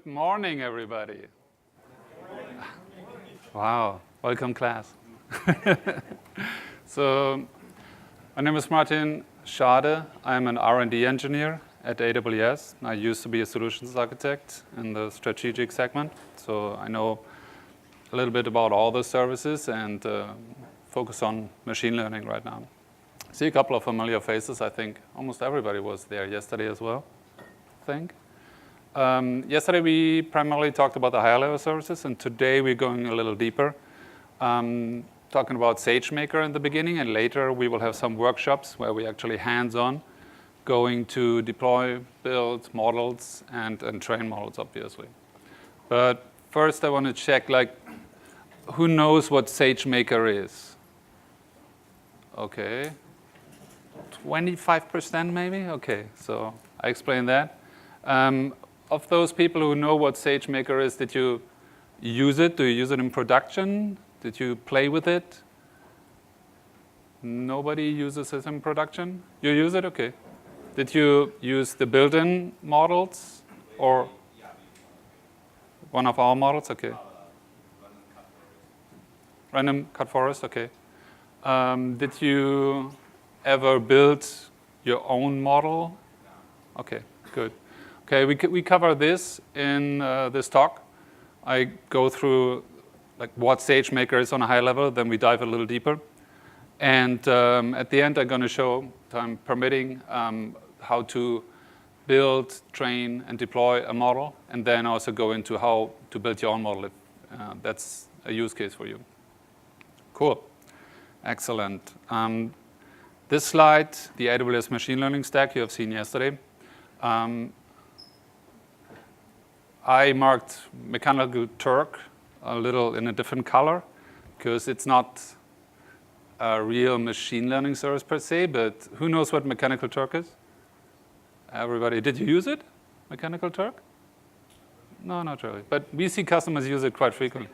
morning, everybody. Wow, welcome class. So, my name is Martin Schade. I'm an R&D engineer at AWS. I used to be a solutions architect in the strategic segment, so I know a little bit about all the services and focus on machine learning right now. See a couple of familiar faces. I think almost everybody was there yesterday as well, I think. Yesterday we primarily talked about the higher level services, and today we're going a little deeper, talking about SageMaker in the beginning, and later we will have some workshops where we actually hands-on going to deploy, build models, and train models, obviously. But first I want to check, who knows what SageMaker is? Okay, 25% maybe? Okay, so I explained that. Of those people who know what SageMaker is, did you use it? Do you use it in production? Did you play with it? Nobody uses it in production? You use it? Okay. Did you use the built-in models or one of our models? Okay. Random cut forest? Okay. Did you ever build your own model? Okay, good. Okay, we cover this in this talk. I go through what SageMaker is on a high level, then we dive a little deeper. And at the end, I'm going to show, time permitting, how to build, train, and deploy a model, and then also go into how to build your own model if that's a use case for you. Cool. Excellent. This slide, the AWS machine learning stack you have seen yesterday. I marked Mechanical Turk a little in a different color because it's not a real machine learning service per se, but who knows what Mechanical Turk is? Everybody, did you use it, Mechanical Turk? No, not really, but we see customers use it quite frequently.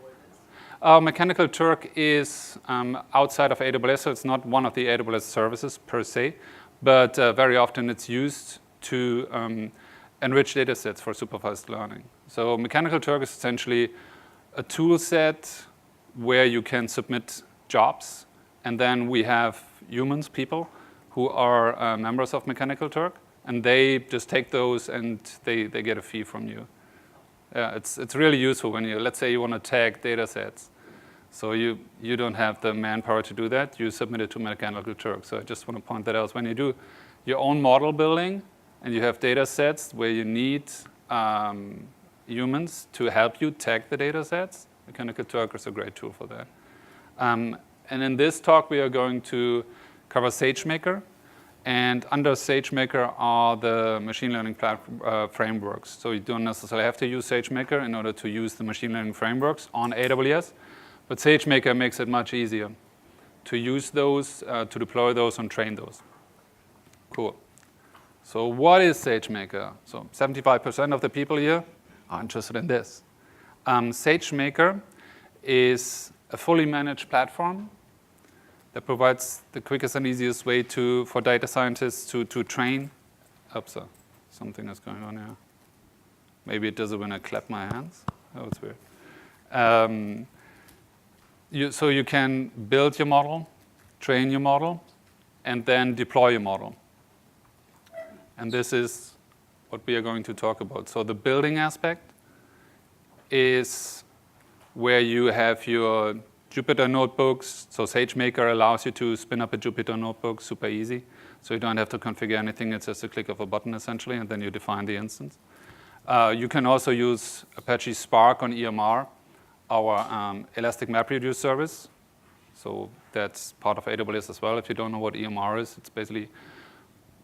Mechanical Turk is outside of AWS, so it's not one of the AWS services per se, but very often it's used to enrich data sets for supervised learning. So Mechanical Turk is essentially a tool set where you can submit jobs, and then we have humans, people, who are members of Mechanical Turk, and they just take those and they get a fee from you. It's really useful when let's say you want to tag data sets. So you don't have the manpower to do that. You submit it to Mechanical Turk. So I just want to point that out. When you do your own model building and you have data sets where you need humans to help you tag the data sets, Mechanical Turk is a great tool for that. And in this talk, we are going to cover SageMaker. And under SageMaker are the machine learning frameworks. So you don't necessarily have to use SageMaker in order to use the machine learning frameworks on AWS. But SageMaker makes it much easier to use those, to deploy those, and train those. Cool. So what is SageMaker? So 75% of the people here are interested in this. SageMaker is a fully managed platform that provides the quickest and easiest way for data scientists to train. Oops, something is going on here. Maybe it does it when I clap my hands. Oh, it's weird. So you can build your model, train your model, and then deploy your model. And this is what we are going to talk about. So the building aspect is where you have your Jupyter notebooks. So SageMaker allows you to spin up a Jupyter notebook super easy. So you don't have to configure anything. It's just a click of a button, essentially, and then you define the instance. You can also use Apache Spark on EMR, our Elastic MapReduce service. So that's part of AWS as well. If you don't know what EMR is, it's basically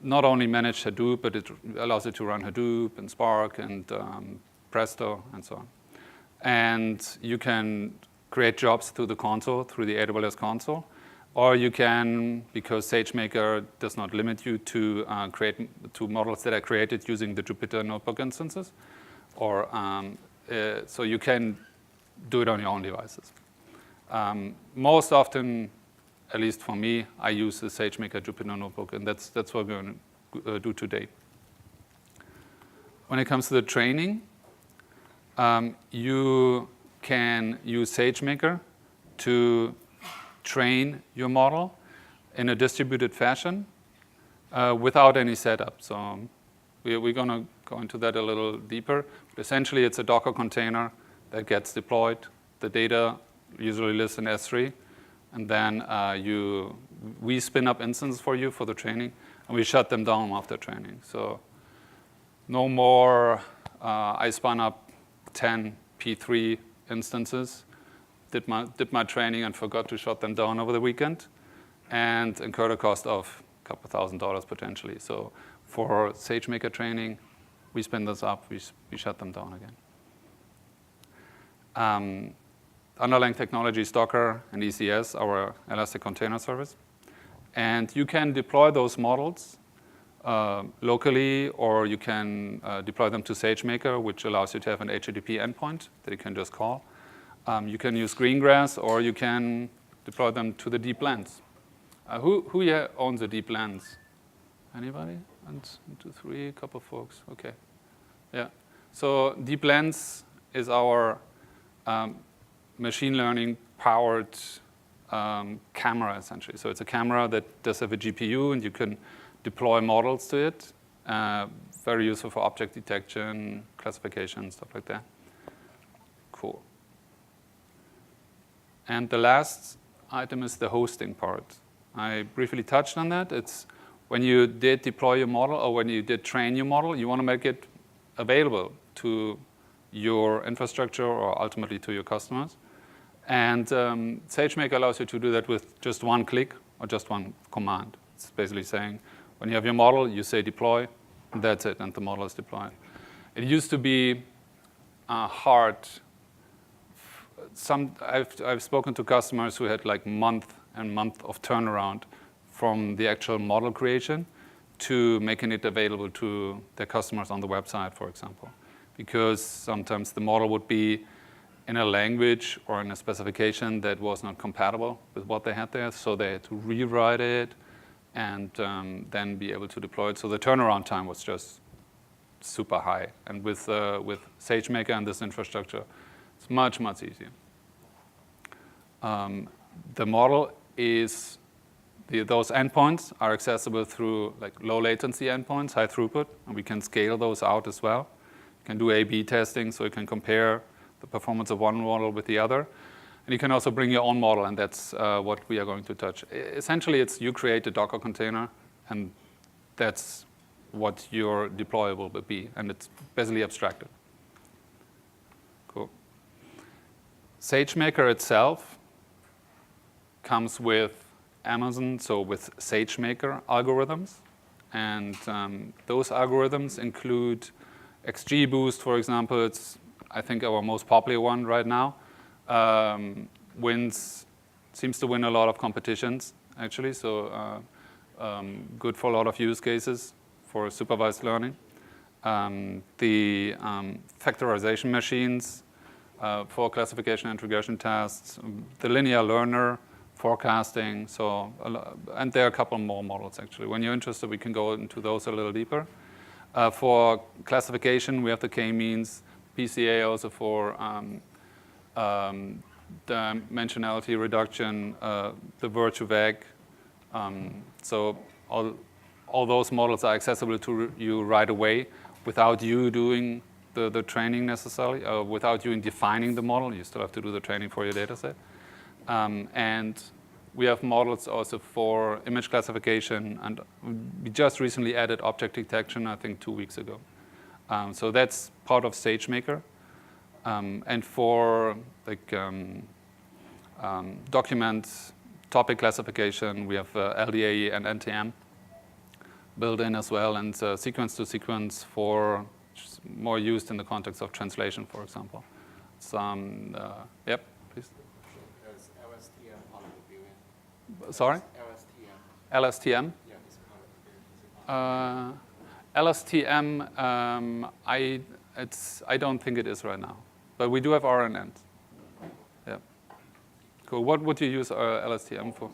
not only manage Hadoop, but it allows you to run Hadoop and Spark and Presto and so on. And you can create jobs through the console, through the AWS console. Or you can, because SageMaker does not limit you to create two models that are created using the Jupyter notebook instances. Or so you can do it on your own devices. Most often, at least for me, I use the SageMaker Jupyter notebook, and that's what we're going to do today. When it comes to the training, You can use SageMaker to train your model in a distributed fashion without any setup. So we're going to go into that a little deeper. But essentially, it's a Docker container that gets deployed. The data usually lives in S3. And then we spin up instances for you for the training, and we shut them down after training. So no more I spun up 10 P3 instances, did my training and forgot to shut them down over the weekend, and incurred a cost of a couple $1,000 potentially. So for SageMaker training, we spin this up, we shut them down again. Underlying technology is Docker and ECS, our Elastic Container Service. And you can deploy those models locally, or you can deploy them to SageMaker, which allows you to have an HTTP endpoint that you can just call. You can use Greengrass, or you can deploy them to the deep lens. Who here owns a deep lens? Anybody? 1, 2, 3, a couple of folks. Okay. Yeah. So deep lens is our machine learning powered camera, essentially. So it's a camera that does have a GPU, and you can deploy models to it. Very useful for object detection, classification, stuff like that. Cool. And the last item is the hosting part. I briefly touched on that. It's when you did deploy your model, or when you did train your model, you want to make it available to your infrastructure or ultimately to your customers. And SageMaker allows you to do that with just one click or just one command. It's basically saying, when you have your model, you say deploy, and that's it, and the model is deployed. It used to be hard. I've spoken to customers who had like month and month of turnaround from the actual model creation to making it available to their customers on the website, for example. Because sometimes the model would be in a language or in a specification that was not compatible with what they had there, so they had to rewrite it and then be able to deploy it. So the turnaround time was just super high. And with SageMaker and this infrastructure, it's much, much easier. The model is, those endpoints are accessible through like low latency endpoints, high throughput, and we can scale those out as well. You can do A/B testing, so you can compare the performance of one model with the other. And you can also bring your own model, and that's what we are going to touch. Essentially, it's you create a Docker container, and that's what your deployable will be, and it's basically abstracted. Cool. SageMaker itself comes with Amazon, so with SageMaker algorithms. And those algorithms include XGBoost, for example. It's, I think, our most popular one right now. Seems to win a lot of competitions, actually. So good for a lot of use cases for supervised learning. The factorization machines for classification and regression tests, the linear learner, forecasting, and there are a couple more models, actually. When you're interested, we can go into those a little deeper. For classification, we have the k-means, PCA also for dimensionality reduction, the Virtu-Vec. So all those models are accessible to you right away without you doing the training necessarily, without you defining the model. You still have to do the training for your data set. And we have models also for image classification, and we just recently added object detection, I think 2 weeks ago. So that's part of SageMaker. And for like document topic classification, we have LDAE and NTM built in as well, and sequence to sequence for more used in the context of translation, for example. Yep, please. Is LSTM part of the building? Sorry? LSTM. LSTM? Yeah, it's part of the building. LSTM, I don't think it is right now, but we do have RNNs. Yeah. Cool. What would you use LSTM for?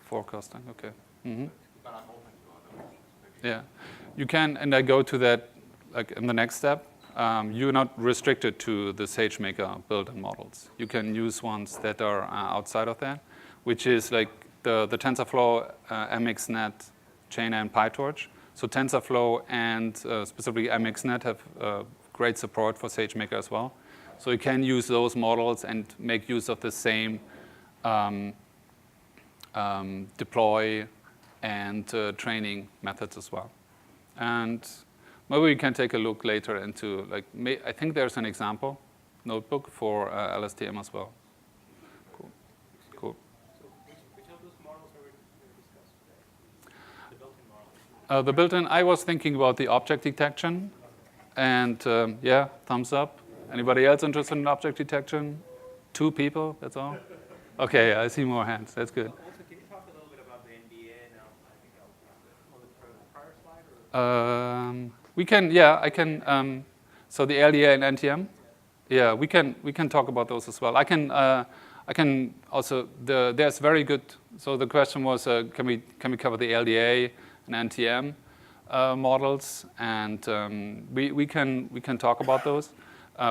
Forecasting. Okay. Mm-hmm. But I'm open to other options. Yeah, you can, and I go to that like in the next step. you're not restricted to the SageMaker built-in models. You can use ones that are outside of that, which is like the TensorFlow, MXNet, Chain, and PyTorch. So TensorFlow and specifically MXNet have great support for SageMaker as well. So you can use those models and make use of the same deploy and training methods as well. And maybe we can take a look later into, like, I think there's an example notebook for LSTM as well. Cool. So which of those models are we going to discuss today? The built-in models? The built-in, I was thinking about the object detection. And yeah, thumbs up. Anybody else interested in object detection? 2 people, that's all? Okay, I see more hands. That's good. Also, can you talk a little bit about the NDA now? I think on the prior slide? Or? We can, yeah, I can. So the LDA and NTM, yeah, we can talk about those as well. I can also, there's very good. So the question was, can we cover the LDA and NTM models? And we can talk about those.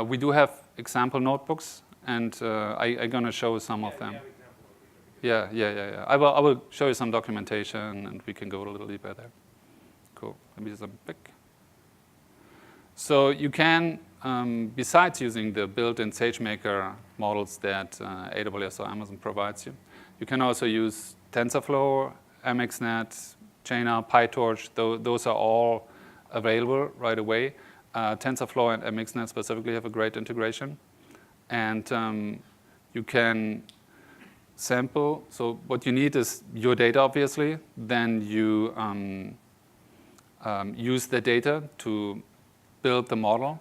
We do have example notebooks, and I'm going to show some of them. Yeah. I will show you some documentation, and we can go a little deeper there. Cool. Let me just pick. So you can, besides using the built-in SageMaker models that AWS or Amazon provides you, you can also use TensorFlow, MXNet, Chain, PyTorch. Those are all available right away. TensorFlow and MXNet specifically have a great integration. And you can sample. So what you need is your data, obviously. Then you use the data to build the model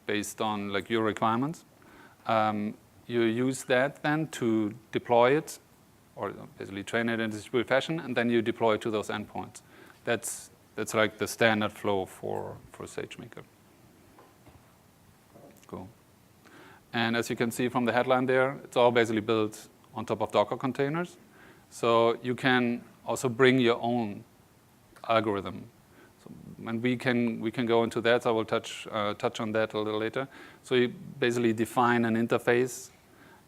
based on like your requirements. You use that then to deploy it, or basically train it in a distributed fashion, and then you deploy it to those endpoints. That's like the standard flow for SageMaker. Cool. And as you can see from the headline there, it's all basically built on top of Docker containers. So you can also bring your own algorithm. So, and we can go into that. So I will touch on that a little later. So you basically define an interface,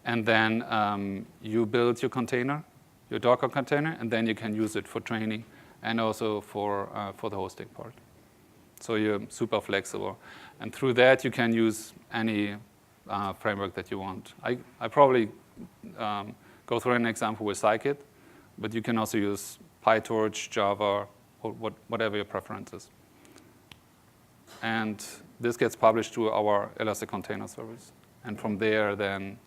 and then you build your container, your Docker container, and then you can use it for training and also for the hosting part. So you're super flexible. And through that, you can use any framework that you want. I probably go through an example with Scikit, but you can also use PyTorch, Java, or whatever your preference is. And this gets published to our Elastic Container Service. And from there, then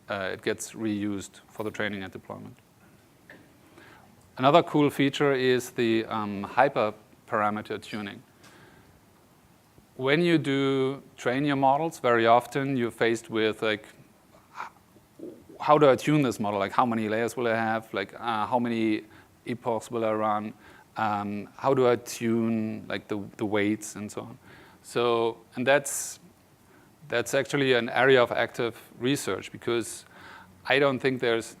it gets reused for the training and deployment. Another cool feature is the hyperparameter tuning. When you do train your models, very often you're faced with like, how do I tune this model? Like, how many layers will I have? Like, how many epochs will I run? How do I tune like the weights and so on? So, and that's actually an area of active research, because I don't think there is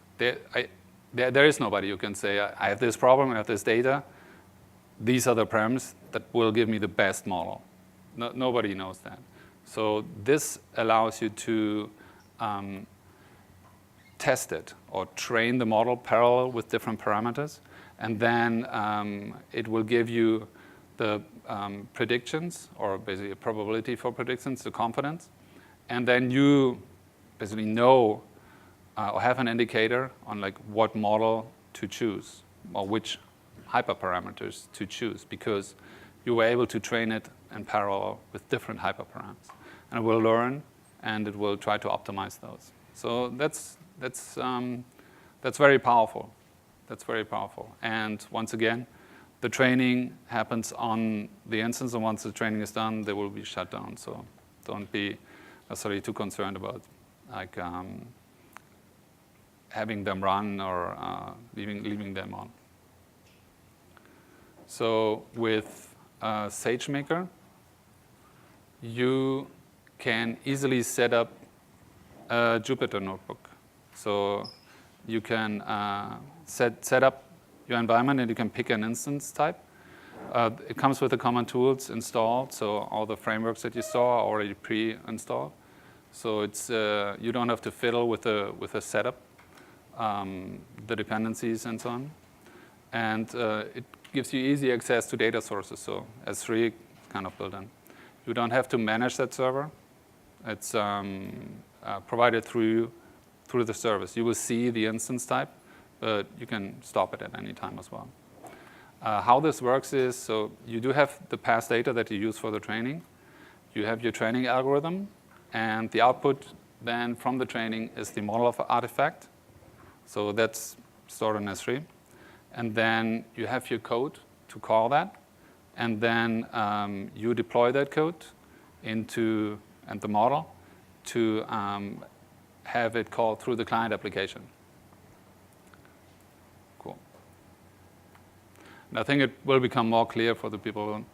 nobody who can say, I have this problem, I have this data, these are the parameters that will give me the best model. Nobody knows that. So this allows you to test it or train the model parallel with different parameters, and then it will give you the predictions, or basically a probability for predictions, the confidence, and then you basically know or have an indicator on like what model to choose or which hyperparameters to choose, because you were able to train it in parallel with different hyperparameters, and it will learn and it will try to optimize those. So that's very powerful. That's very powerful. And once again, the training happens on the instance, and once the training is done, they will be shut down. So don't be necessarily too concerned about like having them run or leaving them on. So with SageMaker, you can easily set up a Jupyter notebook. So you can set up your environment, and you can pick an instance type. It comes with the common tools installed, so all the frameworks that you saw are already pre-installed. So it's you don't have to fiddle with the setup, the dependencies and so on. And it gives you easy access to data sources, so S3 kind of built in. You don't have to manage that server. It's provided through the service. You will see the instance type, but you can stop it at any time as well. How this works is, so you do have the past data that you use for the training. You have your training algorithm, and the output then from the training is the model of artifact. So that's stored in S3. And then you have your code to call that. And then you deploy that code into the model to have it called through the client application. Cool. And I think it will become more clear for the people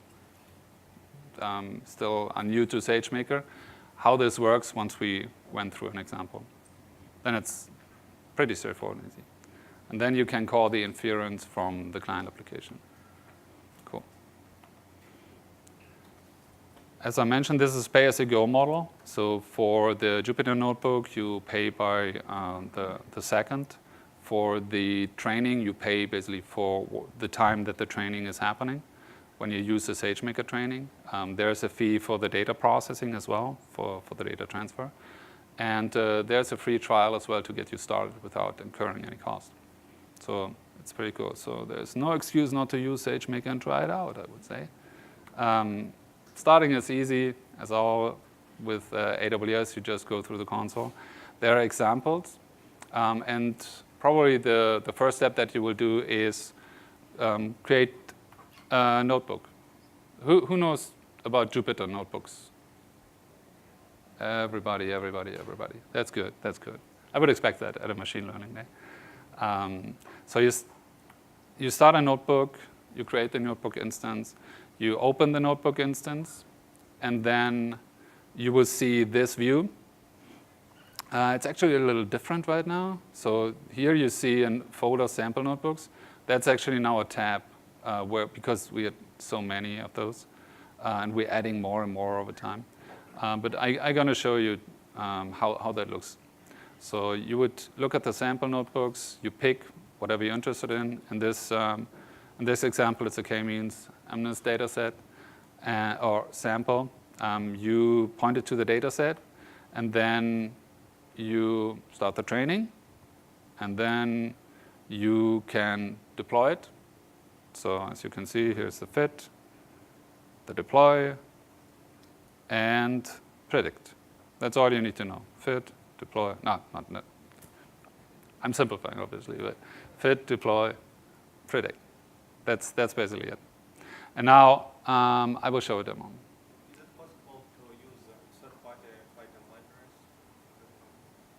who still are new to SageMaker how this works once we went through an example. Then it's pretty straightforward and easy. And then you can call the inference from the client application. Cool. As I mentioned, this is pay-as-you-go model. So for the Jupyter Notebook, you pay by the second. For the training, you pay basically for the time that the training is happening. When you use the SageMaker training, there's a fee for the data processing as well, for the data transfer. And there's a free trial as well to get you started without incurring any cost. So it's pretty cool. So there's no excuse not to use SageMaker and try it out, I would say. Starting is easy, as all with AWS, you just go through the console. There are examples. And probably the first step that you will do is create a notebook. Who knows about Jupyter notebooks? Everybody. That's good. I would expect that at a machine learning day. So you start a notebook, you create the notebook instance, you open the notebook instance, and then you will see this view. It's actually a little different right now. So here you see in folder sample notebooks. That's actually now a tab because we had so many of those, and we're adding more and more over time. But I'm going to show you how that looks. So you would look at the sample notebooks, you pick whatever you're interested in. In this example, it's a k-means MNIST data set or sample. You point it to the data set, and then you start the training, and then you can deploy it. So as you can see, here's the fit, the deploy, and predict. That's all you need to know. Fit, deploy, not. I'm simplifying, obviously, but fit, deploy, predict. That's basically it. And now I will show a demo. Is it possible to use third-party Python libraries?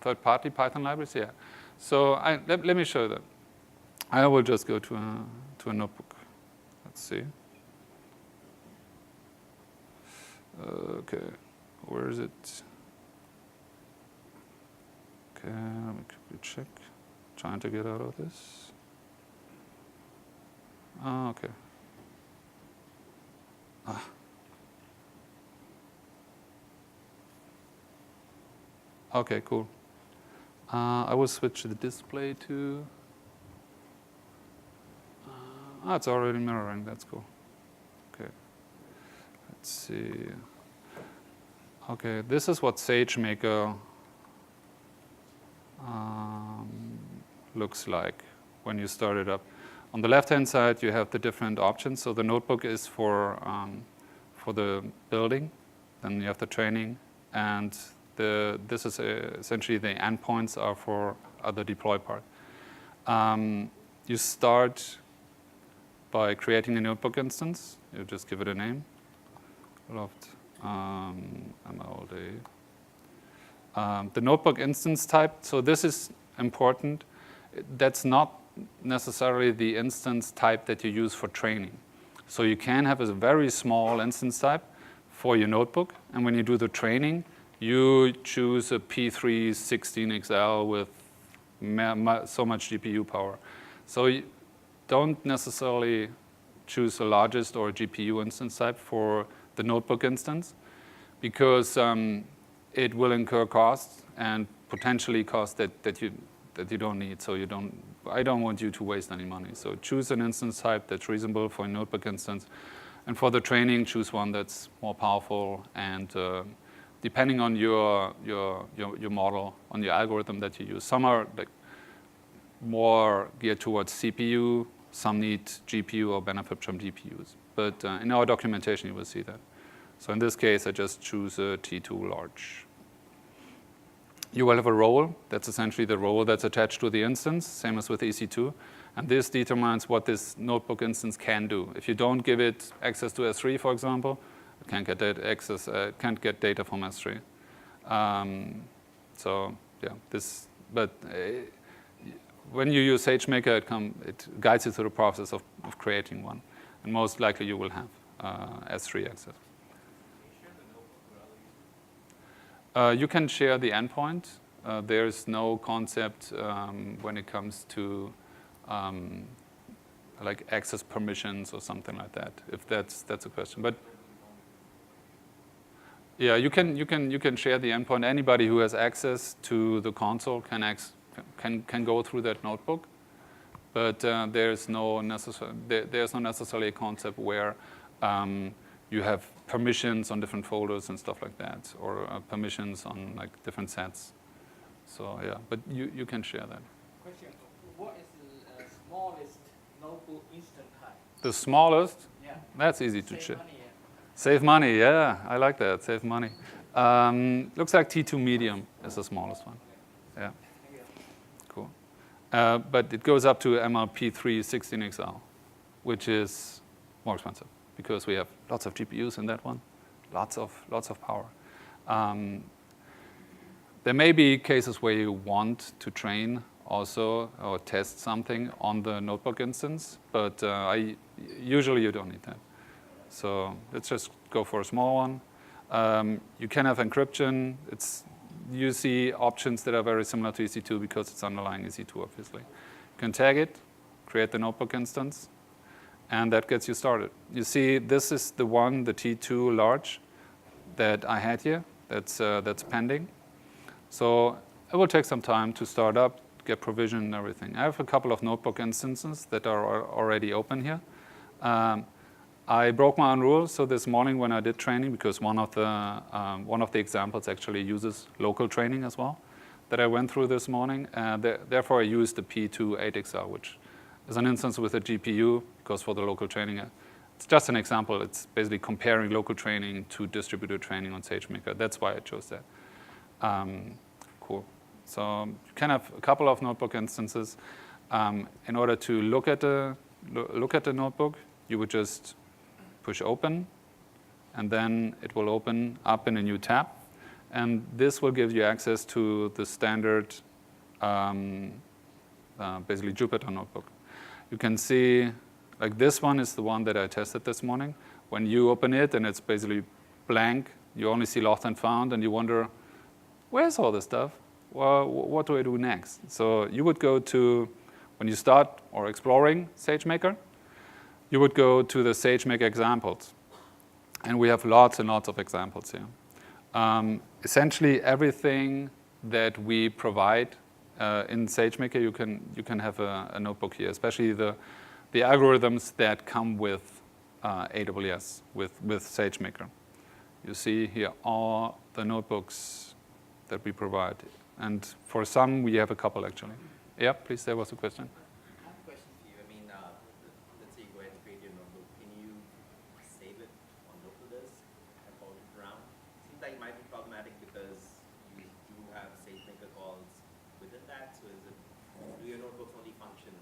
Third-party Python libraries, yeah. So let me show you that. I will just go to a notebook. Let's see. Okay, where is it? Okay, let me quickly check. Trying to get out of this. Oh, okay. Okay, cool. I will switch the display to. It's already mirroring. That's cool. Okay. Let's see. Okay, this is what SageMaker looks like when you start it up. On the left-hand side, you have the different options. So the notebook is for the building. Then you have the training, and this is essentially the endpoints are for the deploy part. You start by creating a notebook instance. You just give it a name. Loved MLD. The notebook instance type, so this is important. That's not necessarily the instance type that you use for training. So you can have a very small instance type for your notebook, and when you do the training, you choose a P3 16XL with so much GPU power. So you don't necessarily choose a largest or a GPU instance type for the notebook instance, because it will incur costs and potentially costs that you don't need. So I don't want you to waste any money. So choose an instance type that's reasonable for a notebook instance, and for the training, choose one that's more powerful and depending on your model, on your algorithm that you use. Some are like more geared towards CPU, some need GPU or benefit from GPUs. But in our documentation, you will see that. So in this case, I just choose a T2 large. You will have a role. That's essentially the role that's attached to the instance, same as with EC2. And this determines what this notebook instance can do. If you don't give it access to S3, for example, it can't get can't get data from S3. So yeah, when you use SageMaker, it guides you through the process of creating one. And most likely you will have S3 access. You can share the endpoint. There's no concept when it comes to like access permissions or something like that, if that's a question. But yeah, you can share the endpoint. Anybody who has access to the console can go through that notebook, but there's no necessarily a concept where you have permissions on different folders and stuff like that, or permissions on like different sets. So yeah, but you can share that. Question: what is the smallest notebook instance type? The smallest? Yeah. That's easy to Save check. money, yeah. Save money, yeah, I like that. Save money. Looks like T2 medium is the smallest one. Yeah. Cool. But it goes up to MLP3 16XL, which is more expensive because we have lots of GPUs in that one, lots of power. There may be cases where you want to train also or test something on the notebook instance, but usually you don't need that. So let's just go for a small one. You can have encryption. You see options that are very similar to EC2 because it's underlying EC2, obviously. You can tag it, create the notebook instance, and that gets you started. You see, this is the one, the T2 large, that I had here. That's pending. So it will take some time to start up, get provision and everything. I have a couple of notebook instances that are already open here. I broke my own rules. So this morning when I did training, because one of the examples actually uses local training as well, that I went through this morning. Therefore, I used the P2 8XL, which is an instance with a GPU, because for the local training, it's just an example. It's basically comparing local training to distributed training on SageMaker. That's why I chose that. Cool. So you can have a couple of notebook instances. In order to look at the notebook, you would just push open, and then it will open up in a new tab. And this will give you access to the standard, basically Jupyter notebook. You can see, like this one is the one that I tested this morning. When you open it and it's basically blank, you only see lost and found, and you wonder, where's all this stuff? Well, what do I do next? So you would go to, when you start or exploring SageMaker, you would go to the SageMaker examples. And we have lots and lots of examples here. Essentially, everything that we provide in SageMaker, you can have a notebook here, especially the algorithms that come with AWS, with SageMaker. You see here all the notebooks that we provide. And for some, we have a couple, actually. Yeah, please, there was a question. I have a question for you. I mean, let's say you go ahead and create your notebook. Can you save it on local disk and forward it around? Seems like it might be problematic because you do have SageMaker calls within that. So do your notebooks only function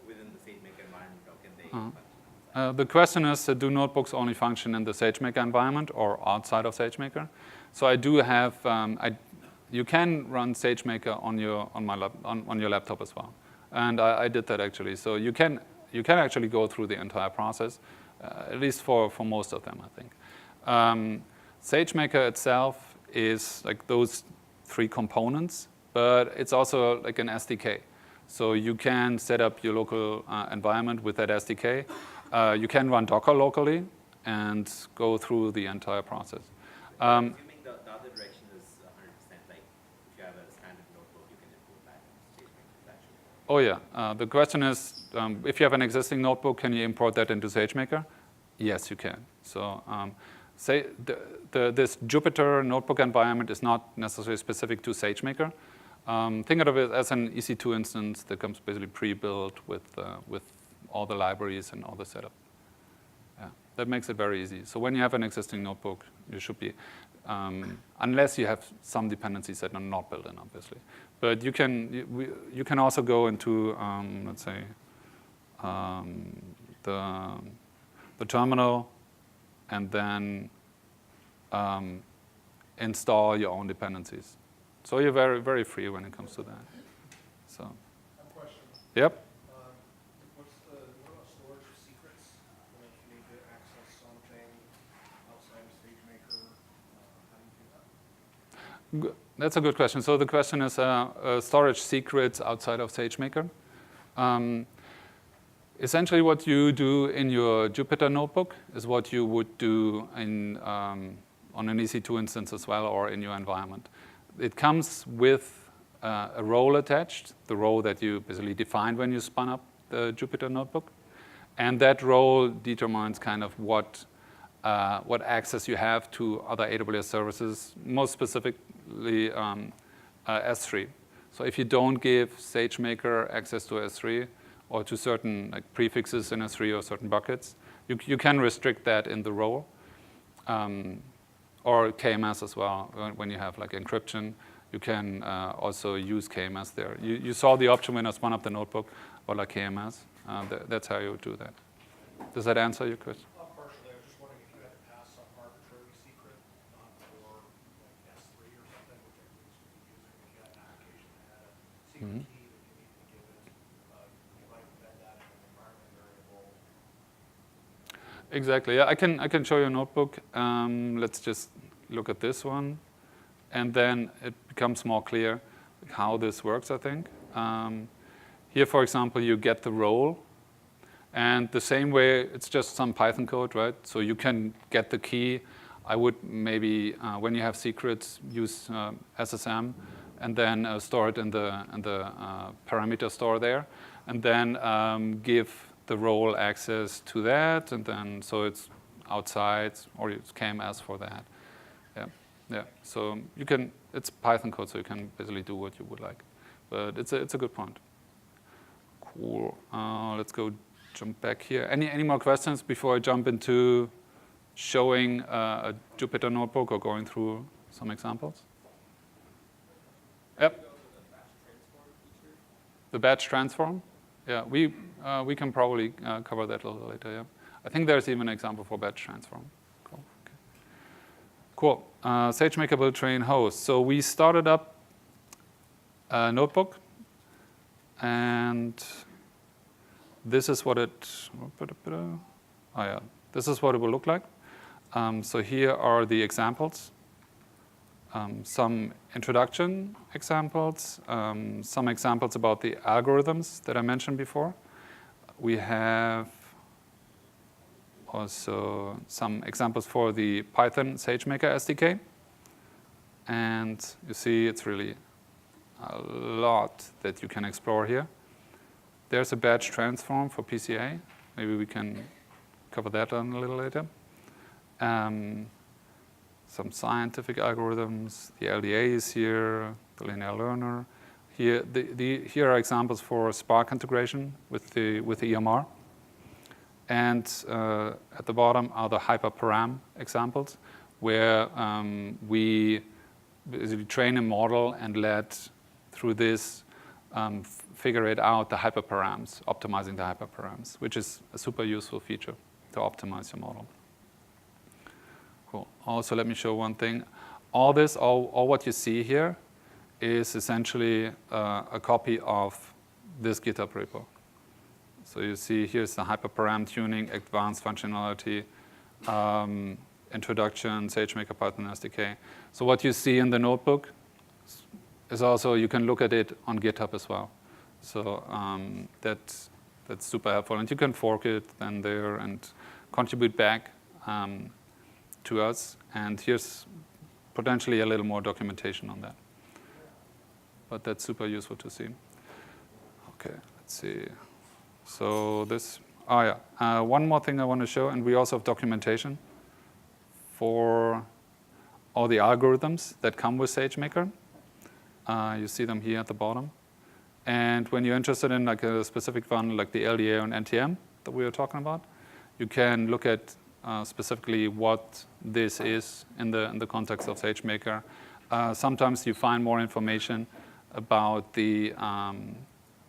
within the SageMaker environment, or can they function outside? The question is, do notebooks only function in the SageMaker environment or outside of SageMaker? So I do have, you can run SageMaker on your laptop as well, and I did that actually. So you can actually go through the entire process, at least for most of them, I think. SageMaker itself is like those three components, but it's also like an SDK. So you can set up your local environment with that SDK, you can run Docker locally and go through the entire process. Assuming the other direction is 100%, like if you have a standard notebook, you can import that into SageMaker. That should Oh yeah, the question is, if you have an existing notebook, can you import that into SageMaker? Yes, you can. So say this Jupyter notebook environment is not necessarily specific to SageMaker. Think of it as an EC2 instance that comes basically pre-built with all the libraries and all the setup. Yeah, that makes it very easy. So when you have an existing notebook, you should be, unless you have some dependencies that are not built in, obviously. But you can also go into, let's say, the terminal, and then install your own dependencies. So you're very, very free when it comes to that. So. I have a question. Yep. What about storage secrets? Like you need to access something outside of SageMaker. How do you do that? That's a good question. So the question is storage secrets outside of SageMaker. Essentially, what you do in your Jupyter notebook is what you would do in, on an EC2 instance as well, or in your environment. It comes with a role attached, the role that you basically defined when you spun up the Jupyter notebook. And that role determines kind of what access you have to other AWS services, most specifically S3. So if you don't give SageMaker access to S3 or to certain like prefixes in S3 or certain buckets, you can restrict that in the role. Or KMS as well. When you have like encryption, you can also use KMS there. You saw the option when I spun up the notebook, or like KMS. That's how you would do that. Does that answer your question? Partially. I was just wondering if you had to pass some arbitrary secret for like S3 or something, which I think you using if you had an application that had a secret key that you needed to give it, you might embed that in an environment variable. Exactly. Yeah, I can show you a notebook. Let's just look at this one, and then it becomes more clear how this works, I think. Here, for example, you get the role, and the same way, it's just some Python code, right? So you can get the key. I would maybe, when you have secrets, use SSM, and then store it in the parameter store there, and then give the role access to that, and then so it's outside, or it's KMS for that. Yeah. So you can. It's Python code, so you can basically do what you would like. But it's a good point. Cool. Let's go jump back here. Any more questions before I jump into showing a Jupyter notebook or going through some examples? Yep. The batch transform. Yeah, we can probably cover that a little later. Yeah, I think there's even an example for batch transform. Cool. Okay. Cool. SageMaker will train hosts. So we started up a notebook, and this is what it. Oh yeah, this is what it will look like. So here are the examples. Some introduction examples, some examples about the algorithms that I mentioned before. We have also some examples for the Python SageMaker SDK. And you see it's really a lot that you can explore here. There's a batch transform for PCA. Maybe we can cover that a little later. Some scientific algorithms, the LDA is here, the linear learner. Here are examples for Spark integration with the EMR. And at the bottom are the Hyperparameter examples, where we basically train a model and let, through this, figure it out, the hyperparameters, optimizing the hyperparameters, which is a super useful feature to optimize your model. Cool. Also, let me show one thing. All what you see here is essentially a copy of this GitHub repo. So you see here's the hyperparameter tuning, advanced functionality, introduction, SageMaker Python SDK. So what you see in the notebook is also, you can look at it on GitHub as well. So that's super helpful. And you can fork it then there and contribute back to us. And here's potentially a little more documentation on that. But that's super useful to see. Okay, let's see. So this, one more thing I want to show, and we also have documentation for all the algorithms that come with SageMaker. You see them here at the bottom. And when you're interested in like a specific one, like the LDA and NTM that we were talking about, you can look at specifically what this is in the context of SageMaker. Sometimes you find more information about the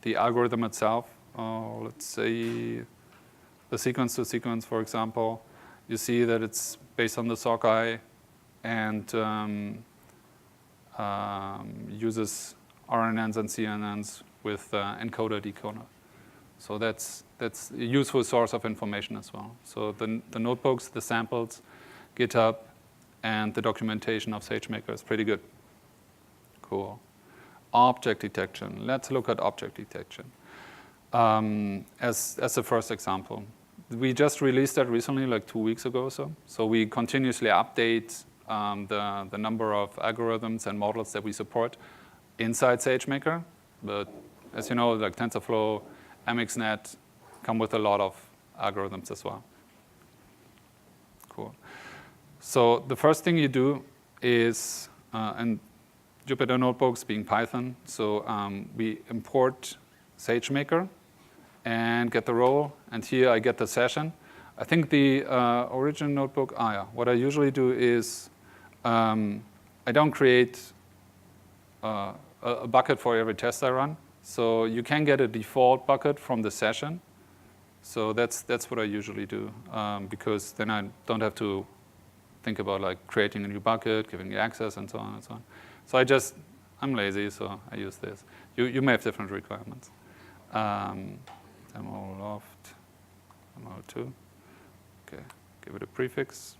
algorithm itself. Let's say the sequence to sequence, for example. You see that it's based on the sockeye and uses RNNs and CNNs with encoder decoder. So that's a useful source of information as well. So the notebooks, the samples, GitHub, and the documentation of SageMaker is pretty good. Cool. Object detection. Let's look at object detection as the first example. We just released that recently, like 2 weeks ago or so. So we continuously update the number of algorithms and models that we support inside SageMaker. But as you know, like TensorFlow, MXNet come with a lot of algorithms as well. Cool. So the first thing you do is, and Jupyter Notebooks being Python, so we import SageMaker and get the role, and here I get the session. I think the original notebook, what I usually do is I don't create a bucket for every test I run. So you can get a default bucket from the session. So that's what I usually do, because then I don't have to think about like creating a new bucket, giving the access, and so on and so on. So I'm lazy, so I use this. You may have different requirements. Demo loft, demo 2. Okay, give it a prefix.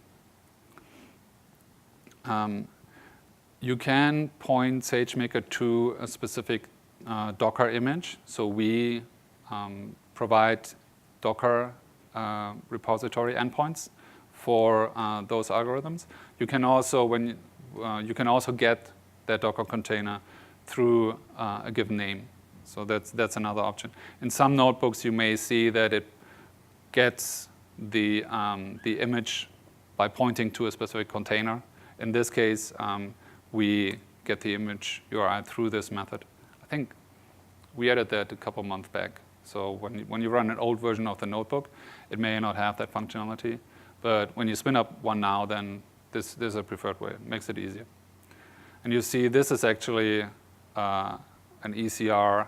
You can point SageMaker to a specific Docker image. So we provide Docker repository endpoints for those algorithms. You can also get that Docker container through a given name. So that's another option. In some notebooks, you may see that it gets the image by pointing to a specific container. In this case, we get the image URI through this method. I think we added that a couple months back. So when you run an old version of the notebook, it may not have that functionality. But when you spin up one now, then this is a preferred way. It makes it easier. And you see this is actually an ECR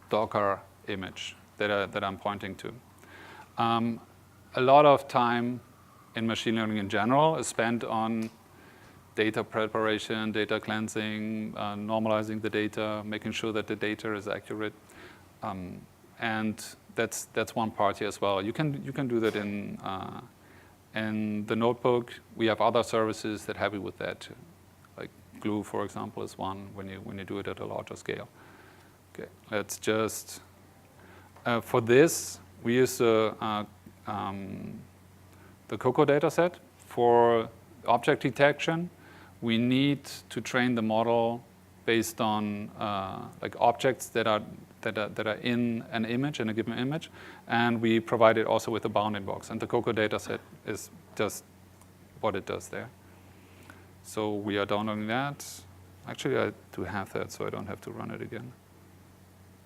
Docker image that I'm pointing to. A lot of time in machine learning in general is spent on data preparation, data cleansing, normalizing the data, making sure that the data is accurate. And that's one part here as well. You can do that in the notebook. We have other services that help you with that. Like Glue, for example, is one when you do it at a larger scale. Okay, let's just for this we use the Coco dataset for object detection. We need to train the model based on like objects that are in an image, in a given image, and we provide it also with a bounding box. And the Coco dataset is just what it does there. So we are downloading that. Actually, I do have that, so I don't have to run it again.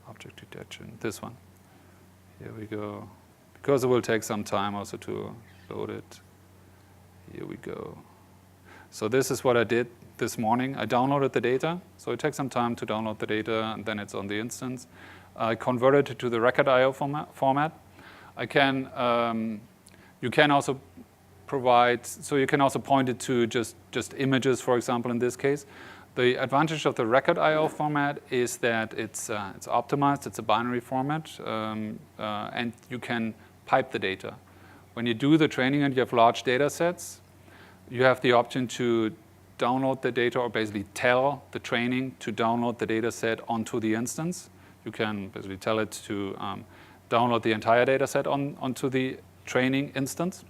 Object detection, this one. Here we go. Because it will take some time also to load it. Here we go. So this is what I did this morning. I downloaded the data. So it takes some time to download the data, and then it's on the instance. I converted it to the record IO format. You can also provide, so you can also point it to just images, for example, in this case. The advantage of the record IO format is that it's optimized. It's a binary format, and you can pipe the data. When you do the training and you have large data sets, you have the option to download the data or basically tell the training to download the data set onto the instance. You can basically tell it to download the entire data set onto the training instance,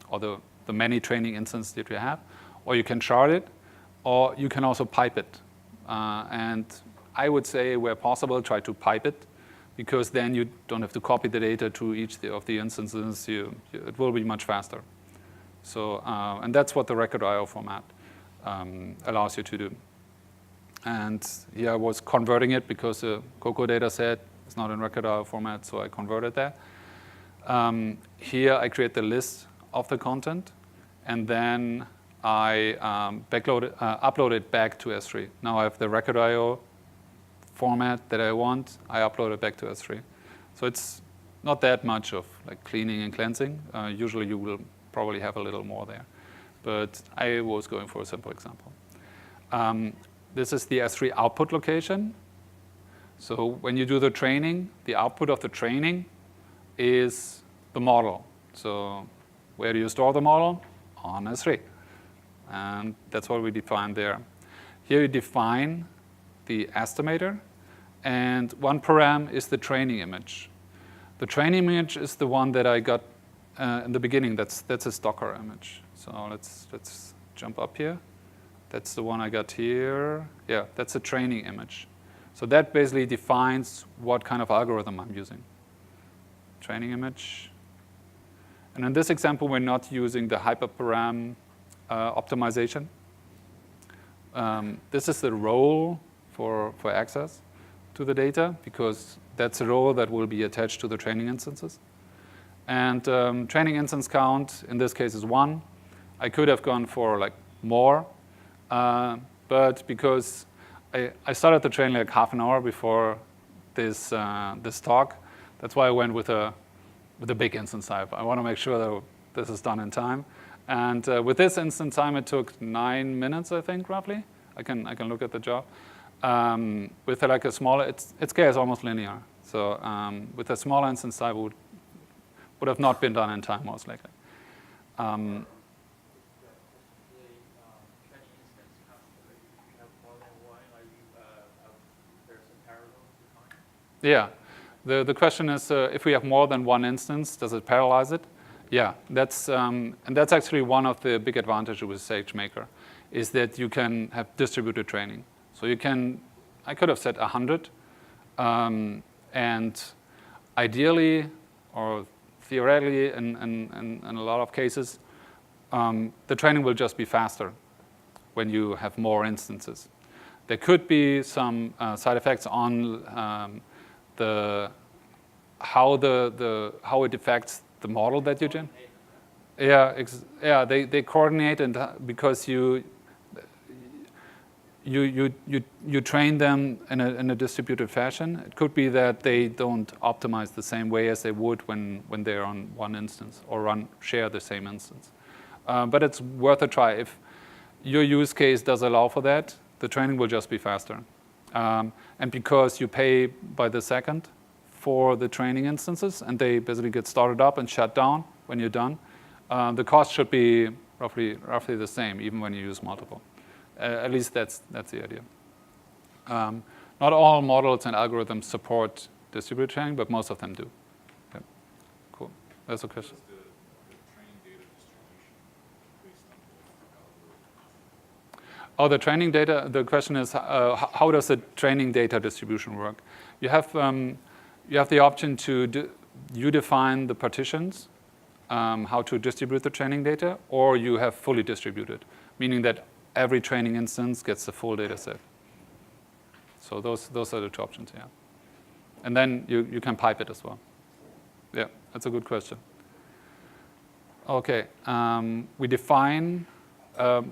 or the many training instances that you have, or you can shard it, or you can also pipe it. And I would say, where possible, try to pipe it, because then you don't have to copy the data to each of the instances. It will be much faster. So, and that's what the record I/O format allows you to do. And here I was converting it because the COCO data set is not in record I/O format, so I converted that. Here I create the list of the content, and then I upload it back to S3. Now I have the record I/O format that I want. I upload it back to S3. So it's not that much of like cleaning and cleansing. Usually you will probably have a little more there. But I was going for a simple example. This is the S3 output location. So when you do the training, the output of the training is the model. So where do you store the model? On S3. And that's what we define there. Here you define the estimator, and one param is the training image. The training image is the one that I got in the beginning. That's a Docker image. So let's jump up here. That's the one I got here. Yeah, that's a training image. So that basically defines what kind of algorithm I'm using. Training image. And in this example, we're not using the hyperparam optimization. This is the role for access to the data, because that's a role that will be attached to the training instances. And training instance count, in this case, is 1. I could have gone for like more, but because I started the training like half an hour before this talk, that's why I went with a big instance type. I want to make sure that this is done in time. And with this instance time, it took 9 minutes, I think, roughly. I can look at the job. With like a smaller, its scale is almost linear. So with a smaller instance type, would have not been done in time, most likely. Yeah. The question is, if we have more than one instance, does it parallelize it? Yeah, and that's actually one of the big advantages with SageMaker, is that you can have distributed training. So I could have said 100, and ideally, or theoretically, in a lot of cases, the training will just be faster when you have more instances. There could be some side effects on how it affects the model that you generate. Yeah, they coordinate, and because you train them in a distributed fashion, it could be that they don't optimize the same way as they would when they're on one instance or share the same instance. But it's worth a try. If your use case does allow for that, the training will just be faster. And because you pay by the second for the training instances, and they basically get started up and shut down when you're done, the cost should be roughly the same, even when you use multiple. At least that's the idea. Not all models and algorithms support distributed training, but most of them do. Okay. Cool. That's a question. Oh, the training data. The question is, how does the training data distribution work? You have the option to you define the partitions, how to distribute the training data, or you have fully distributed, meaning that every training instance gets the full data set. So those are the two options, yeah. And then you can pipe it as well. Yeah, that's a good question. Okay, we define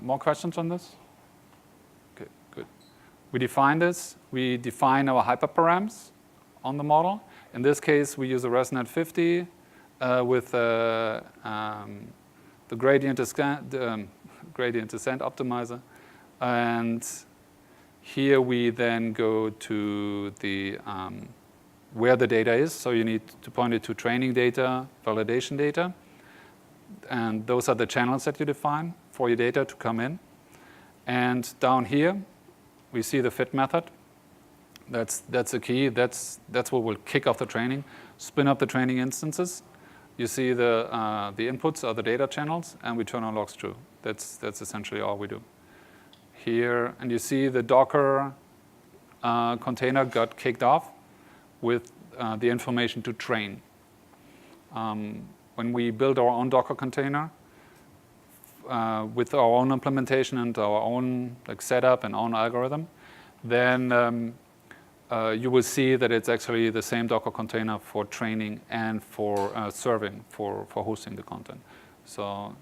more questions on this? Okay, good. We define this. We define our hyperparams on the model. In this case, we use a ResNet 50 with the gradient descent optimizer. And here we then go to the where the data is. So you need to point it to training data, validation data. And those are the channels that you define for your data to come in. And down here, we see the fit method. That's the key. That's what will kick off the training. spin up the training instances. You see the inputs are the data channels, and we turn on logs true. That's essentially all we do. Here, and you see the Docker container got kicked off with the information to train. When we build our own Docker container with our own implementation and our own setup and own algorithm, then you will see that it's actually the same Docker container for training and for serving, for hosting the content. So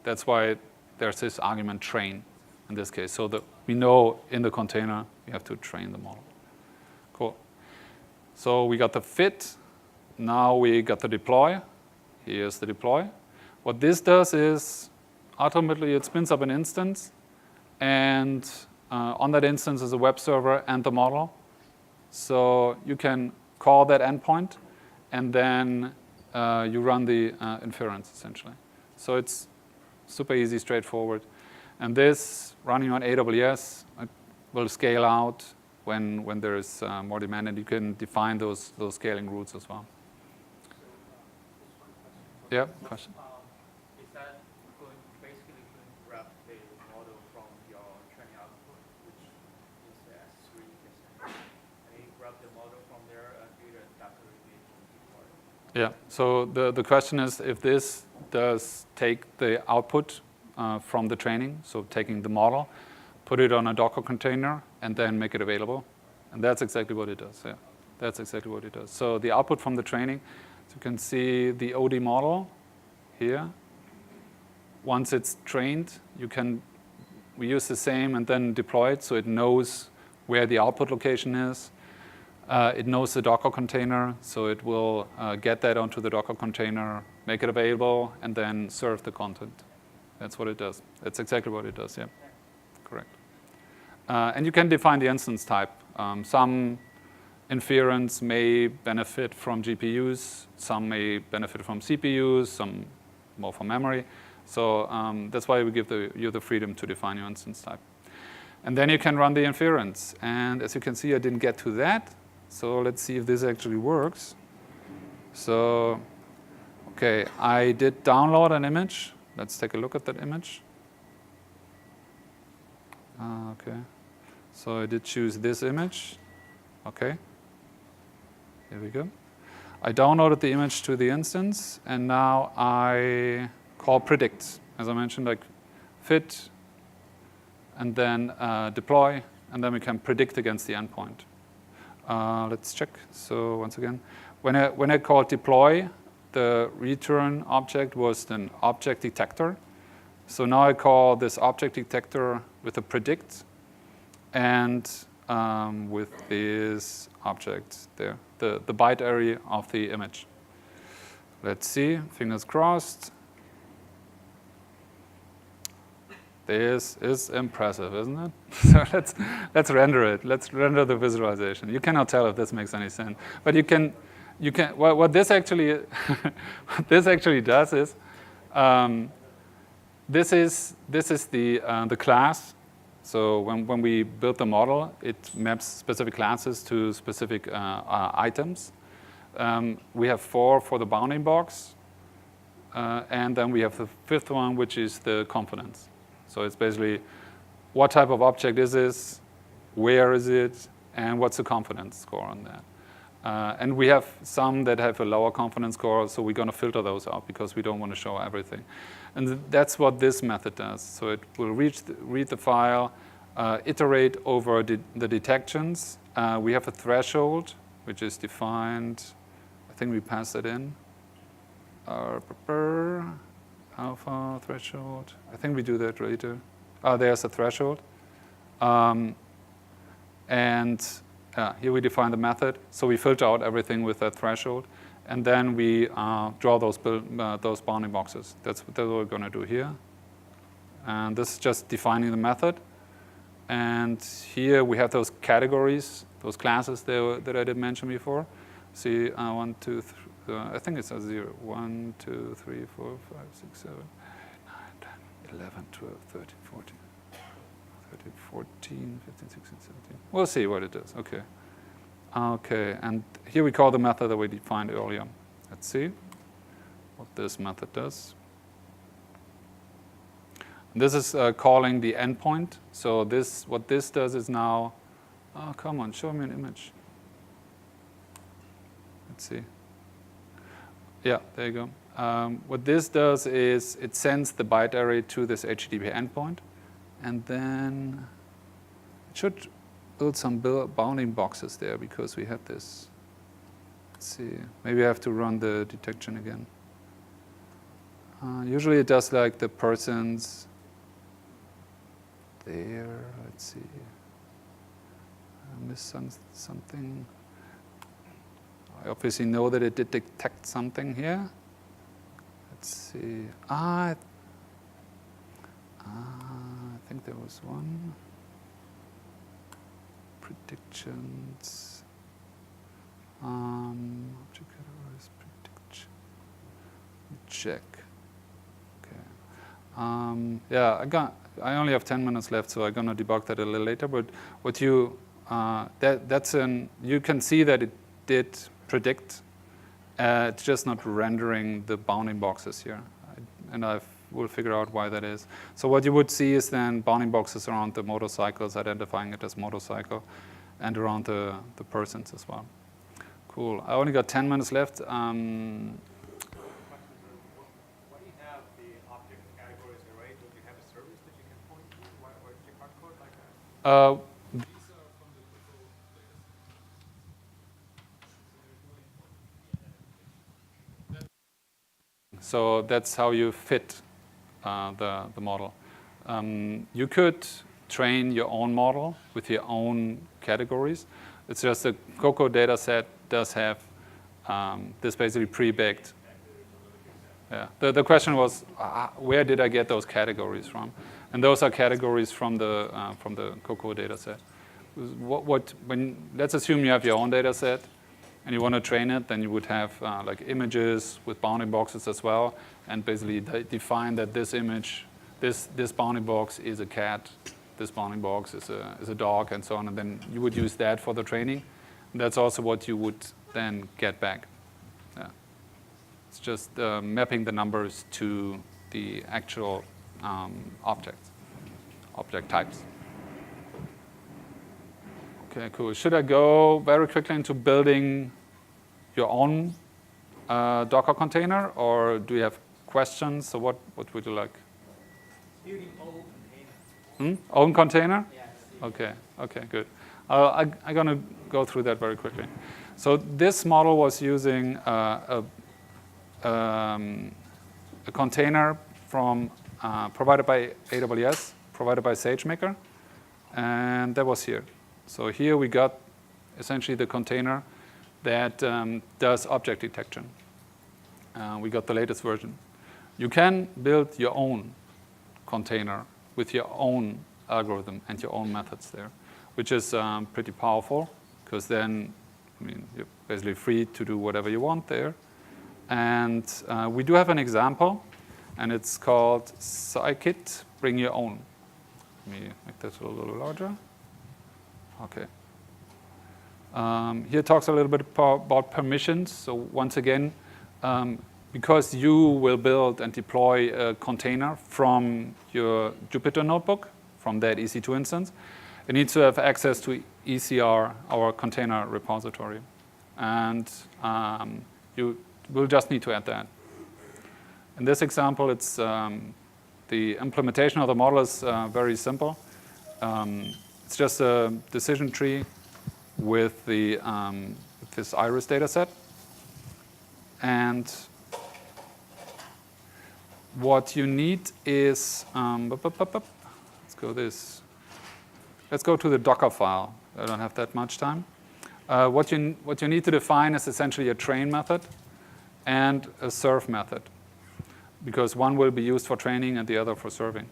that's why there's this argument train in this case, so that we know in the container we have to train the model. Cool. So we got the fit. Now we got the deploy. Here's the deploy. What this does is ultimately it spins up an instance, and on that instance is a web server and the model. So you can call that endpoint, and then you run the inference essentially. So it's super easy, straightforward. And this running on AWS will scale out when there is more demand, and you can define those scaling routes as well. Yeah, question? Is that basically going to grab the model from your training output, which is S3, and you grab the model from there and do the Docker image and deploy it? Yeah, so the question is if this does take the output from the training, so taking the model, put it on a Docker container, and then make it available. And that's exactly what it does, yeah. That's exactly what it does. So the output from the training, so you can see the OD model here. Once it's trained, we use the same and then deploy it so it knows where the output location is. It knows the Docker container, so it will get that onto the Docker container, make it available, and then serve the content. That's what it does. That's exactly what it does, yeah. Correct. And you can define the instance type. Some inference may benefit from GPUs, some may benefit from CPUs, some more from memory. So that's why we give you the freedom to define your instance type. And then you can run the inference. And as you can see, I didn't get to that. So let's see if this actually works. So, okay, I did download an image. Let's take a look at that image. Okay, so I did choose this image. Okay, here we go. I downloaded the image to the instance, and now I call predict. As I mentioned, like fit, and then deploy, and then we can predict against the endpoint. Let's check. So once again, when I called deploy, the return object was an object detector. So now I call this object detector with a predict, and with this object there, the byte array of the image. Let's see, fingers crossed. This is impressive, isn't it? So let's render it. Let's render the visualization. You cannot tell if this makes any sense, but you can. What this actually what this actually does is this is the class. So when we build the model, it maps specific classes to specific items. We have 4 for the bounding box, and then we have the 5th one, which is the confidence. So it's basically what type of object is this, where is it, and what's the confidence score on that. And we have some that have a lower confidence score, so we're going to filter those out because we don't want to show everything. And that's what this method does. So it will read the file, iterate over the detections. We have a threshold, which is defined. I think we pass it in. Alpha threshold. I think we do that later. There's a threshold. And here we define the method. So we filter out everything with that threshold. And then we draw those bounding boxes. That's what we're going to do here. And this is just defining the method. And here we have those categories, those classes that I did mention before. See, 1, 2, 3. I think it's a 0. 1, 2, 3, 4, 5, 6, 7, 8, 9, 10, 11, 12, 13, 14. 13, 14, 15, 16, 17. We'll see what it is. Okay. Okay, and here we call the method that we defined earlier. Let's see what this method does. This is calling the endpoint. So what this does is now, oh, come on, show me an image. Let's see. Yeah, there you go. What this does is it sends the byte array to this HTTP endpoint, and then it should build some bounding boxes there because we had this. Let's see. Maybe I have to run the detection again. Usually it does like the persons there. Let's see. I missed something. I obviously know that it did detect something here. Let's see. I think there was one. Predictions. Object categories, prediction. Check. Okay. Yeah, I only have 10 minutes left, so I'm gonna debug that a little later. But what you you can see that it did predict. It's just not rendering the bounding boxes here, and we'll figure out why that is. So what you would see is then bounding boxes around the motorcycles, identifying it as motorcycle, and around the persons as well. Cool. I only got 10 minutes left. Why do you have the object categories array? Do you have a service that you can point to? Why did you hard code like that? So that's how you fit the model. You could train your own model with your own categories. It's just the Cocoa data set does have this basically pre-baked. Yeah. The question was, where did I get those categories from? And those are categories from the Cocoa data set. Let's assume you have your own data set and you want to train it, then you would have like images with bounding boxes as well, and basically define that this image, this bounding box is a cat, this bounding box is a dog, and so on, and then you would use that for the training. And that's also what you would then get back. Yeah. It's just mapping the numbers to the actual object types. Okay, cool. Should I go very quickly into building your own Docker container, or do you have questions? So what would you like? Building own container. Own container? Yeah. Okay, good. I'm going to go through that very quickly. So this model was using a container provided by AWS, provided by SageMaker, and that was here. So here we got essentially the container that does object detection. We got the latest version. You can build your own container with your own algorithm and your own methods there, which is pretty powerful, because then you're basically free to do whatever you want there. And we do have an example, and it's called scikit bring your own. Let me make that a little larger. Okay. Here it talks a little bit about permissions. So once again, because you will build and deploy a container from your Jupyter notebook, from that EC2 instance, it needs to have access to ECR, our container repository. And you will just need to add that. In this example, it's the implementation of the model is very simple. It's just a decision tree with this iris data set. And what you need is, let's go to the Docker file. I don't have that much time. What you need to define is essentially a train method and a serve method, because one will be used for training and the other for serving.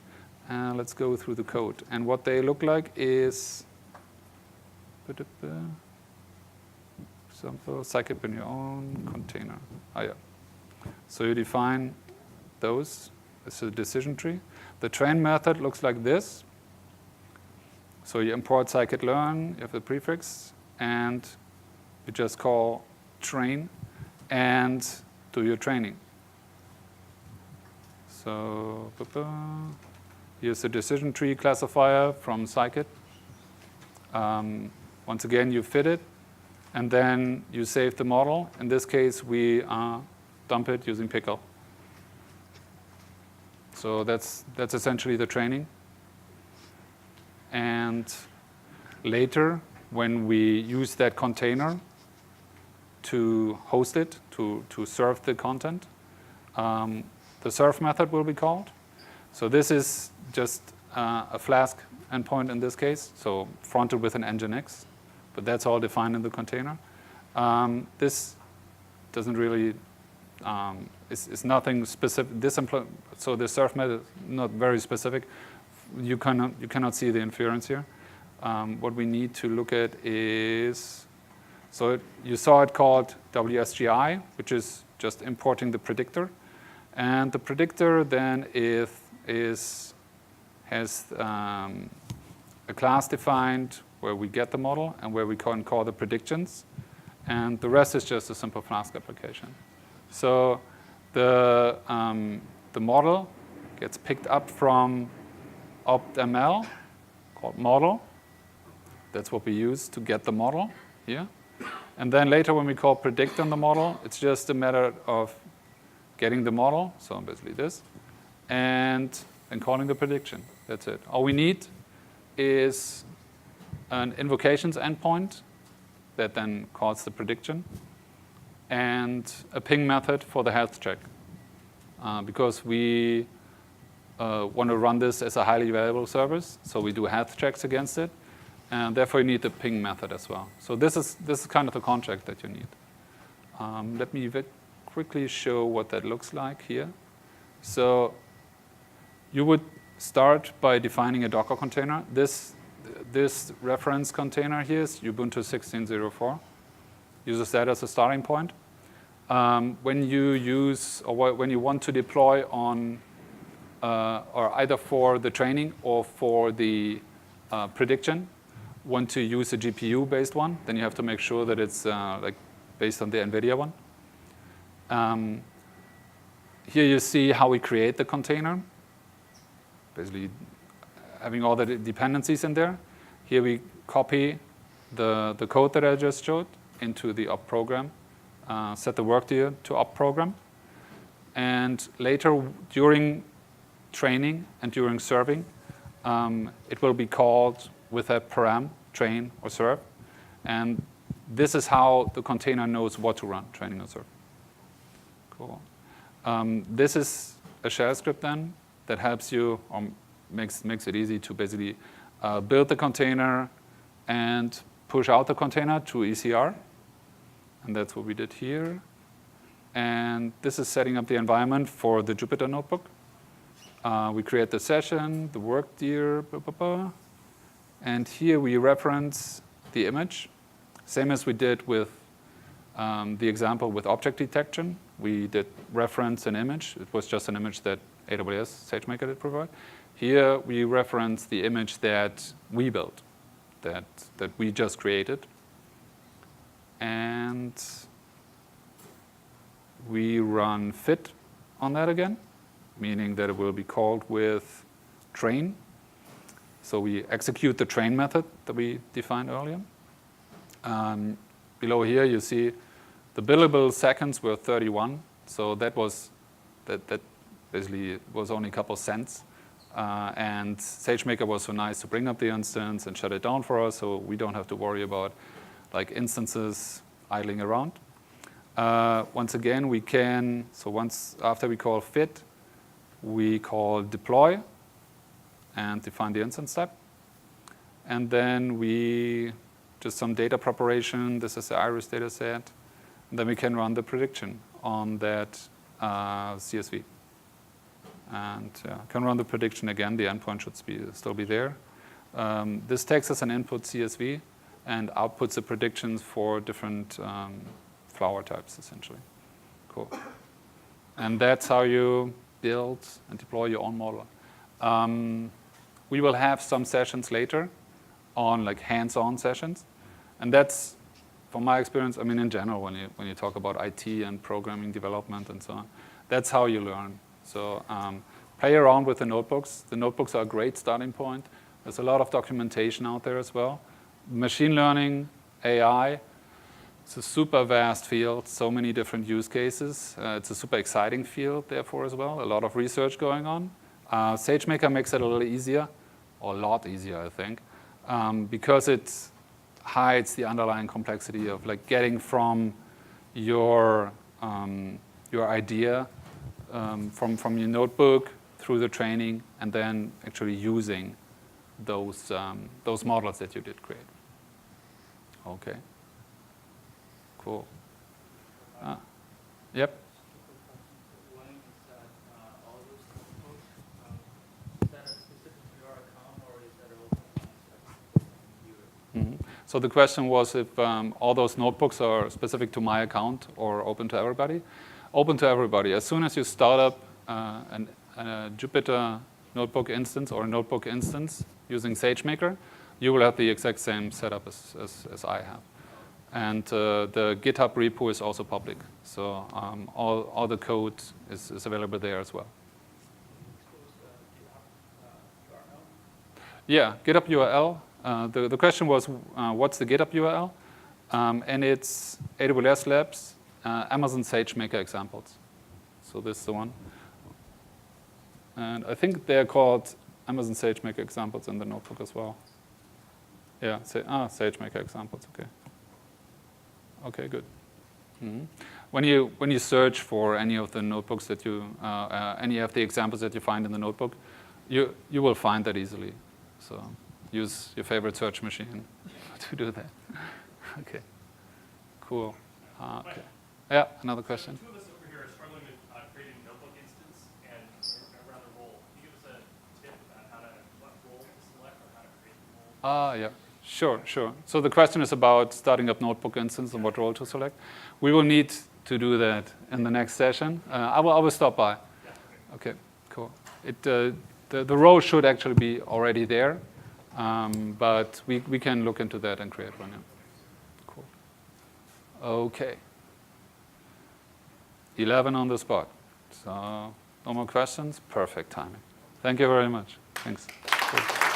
Let's go through the code. And what they look like is, example, scikit in your own container. Yeah. So you define those as a decision tree. The train method looks like this. So you import scikit-learn, you have the prefix, and You just call train and do your training. So here's the decision tree classifier from scikit. Once again, you fit it, and then you save the model. In this case, we dump it using pickle. So that's essentially the training. And later, when we use that container to host it, to serve the content, the serve method will be called. So this is just a Flask endpoint in this case, so fronted with an Nginx, but that's all defined in the container. This doesn't really, it's nothing specific. So the serve method is not very specific. You cannot see the inference here. What we need to look at is, so you saw it called WSGI, which is just importing the predictor. And the predictor then has a class defined where we get the model and where we can call the predictions. And the rest is just a simple Flask application. So the model gets picked up from optml, called model. That's what we use to get the model here. And then later when we call predict on the model, it's just a matter of getting the model, so basically this, and calling the prediction. That's it. All we need is an invocations endpoint that then calls the prediction, and a ping method for the health check. Because we want to run this as a highly available service, so we do health checks against it, and therefore you need the ping method as well. So this is kind of the contract that you need. Let me quickly show what that looks like here. So you would start by defining a Docker container. This reference container here is Ubuntu 16.04. Uses that as a starting point. When you use, or when you want to deploy on, or either for the training or for the prediction, want to use a GPU-based one, then you have to make sure that it's like based on the NVIDIA one. Here you see how we create the container, basically having all the dependencies in there. Here we copy the code that I just showed into the op program, set the work to op program. And later, during training and during serving, it will be called with a param, train or serve. And this is how the container knows what to run, training or serve. Cool. This is a shell script then that helps you, or makes it easy to basically build the container and push out the container to ECR. And that's what we did here. And this is setting up the environment for the Jupyter notebook. We create the session, the work dir, blah, blah, blah. And here we reference the image, same as we did with the example with object detection. We did reference an image. It was just an image that AWS SageMaker did provide. Here we reference the image that we built, that we just created. And we run fit on that again, meaning that it will be called with train. So we execute the train method that we defined earlier. Below here you see the billable seconds were 31. So that basically was only a couple cents. And SageMaker was so nice to bring up the instance and shut it down for us, so we don't have to worry about like instances idling around. Once again, we can, so once after we call fit, we call deploy and define the instance type. And then we just some data preparation. This is the iris data set. And then we can run the prediction on that CSV. And can run the prediction again. The endpoint should still be there. This takes as an input CSV and outputs the predictions for different flower types, essentially. Cool. And that's how you build and deploy your own model. We will have some sessions later on like hands-on sessions. And that's from my experience, I mean, in general, when you talk about IT and programming development and so on, that's how you learn. So play around with the notebooks. The notebooks are a great starting point. There's a lot of documentation out there as well. Machine learning, AI, it's a super vast field, so many different use cases. It's a super exciting field, therefore, as well. A lot of research going on. SageMaker makes it a little easier, or a lot easier, I think, because it hides the underlying complexity of like getting from your idea from your notebook through the training and then actually using those models that you did create. Okay. Cool. Yep. One is that all those notebooks, is that specific to your account or is that open? So the question was if all those notebooks are specific to my account or open to everybody. Open to everybody. As soon as you start up a Jupyter notebook instance or a notebook instance using SageMaker, you will have the exact same setup as I have. And the GitHub repo is also public. So all the code is available there as well. Yeah, GitHub URL. The question was, what's the GitHub URL? And it's AWS Labs, Amazon SageMaker examples. So this is the one. And I think they're called Amazon SageMaker examples in the notebook as well. Yeah, SageMaker examples, okay. Okay, good. When you search for any of the notebooks that any of the examples that you find in the notebook, you will find that easily. So use your favorite search machine to do that. Okay, cool. Okay. Yeah, another question. Two of us over here are struggling to create a notebook instance and around the role. Can you give us a tip about what role to select or how to create the role? Yeah. Sure. So the question is about starting up notebook instance and what role to select. We will need to do that in the next session. I will stop by. Yeah, Okay, cool. The role should actually be already there, but we can look into that and create one. Yeah. Cool. Okay. 11 on the spot. So no more questions. Perfect timing. Thank you very much. Thanks. Cool.